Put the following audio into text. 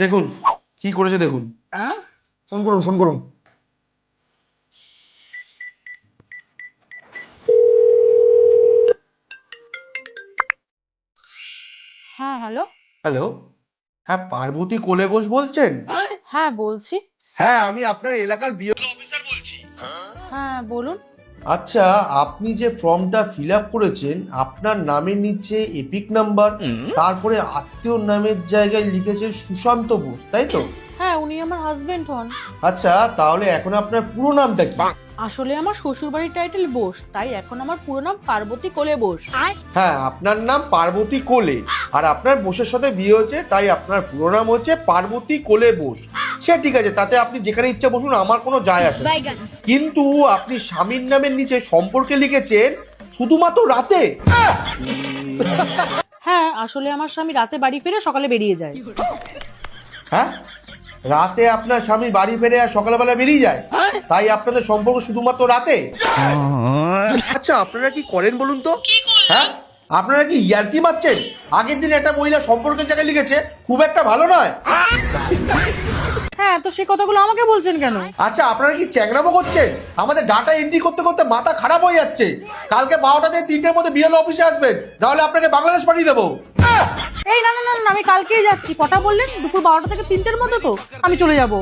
দেখুন কি করেছে দেখুন। হ্যাঁ, ফোন করুন ফোন করুন। হ্যাঁ, হ্যালো। হ্যালো, হ্যাঁ পার্বতী কোলে ঘোষ বলছেন? হ্যাঁ, বলছি। হ্যাঁ, আমি আপনার এলাকার বিএলও অফিসার বলছি। হ্যাঁ, বলুন। আচ্ছা, আপনি যে ফর্মটা ফিল আপ করেছেন, আপনার নামের নিচে এপিক নাম্বার, তারপরে আত্মীয় নামের জায়গায় লিখেছেন সুশান্ত বোস, তাই তো? হ্যাঁ, উনি আমার হাজবেন্ড হন। আচ্ছা, তাহলে এখন আপনার পুরো নামটা কি? আসলে আমার শ্বশুরবাড়ির টাইটেল বোস, তাই এখন আমার পুরো নাম পার্বতী কোলে বোস। হ্যাঁ, আপনার নাম পার্বতী কোলে, আর আপনার বোসের সাথে বিয়ে হয়েছে, তাই আপনার পুরো নাম হচ্ছে পার্বতী কোলে বোস। সে ঠিক আছে, তাতে আপনি যেখানে ইচ্ছা বসুন, আমার কোনো যায় আসে না। কিন্তু আপনি স্বামীর নামের নিচে সম্পর্কে লিখেছেন শুধুমাত্র রাতে। হ্যাঁ, আসলে আমার স্বামী রাতে বাড়ি ফিরে সকালে বেরিয়ে যায়। হ্যাঁ, রাতে আপনার স্বামী বাড়ি ফেরে আর সকালবেলা বেরিয়ে যায়, তাই আপনাদের সম্পর্ক শুধুমাত্র রাতে? আচ্ছা, আপনারা কি করেন বলুন তো? হ্যাঁ, আপনারা কি ইয়ার্কি মারছেন? আগের দিন একটা মহিলা সম্পর্কের জায়গায় লিখেছে খুব একটা ভালো নয়। হ্যাঁ, তো সেই কথাগুলো আমাকে বলছেন কেন? আচ্ছা, আপনারা কি চ্যাংরামো করছেন? আমাদের ডাটা এন্ট্রি করতে করতে মাথা খারাপ হয়ে যাচ্ছে। কালকে 12টা থেকে 3টের মধ্যে বিএলও অফিসে আসবেন, নাহলে আপনাকে বাংলাদেশ পাঠিয়ে দেবো। এই না না না না, আমি কালকেই যাচ্ছি। কটা বললেন? দুপুর 12টা থেকে 3টের মধ্যে তো আমি চলে যাব।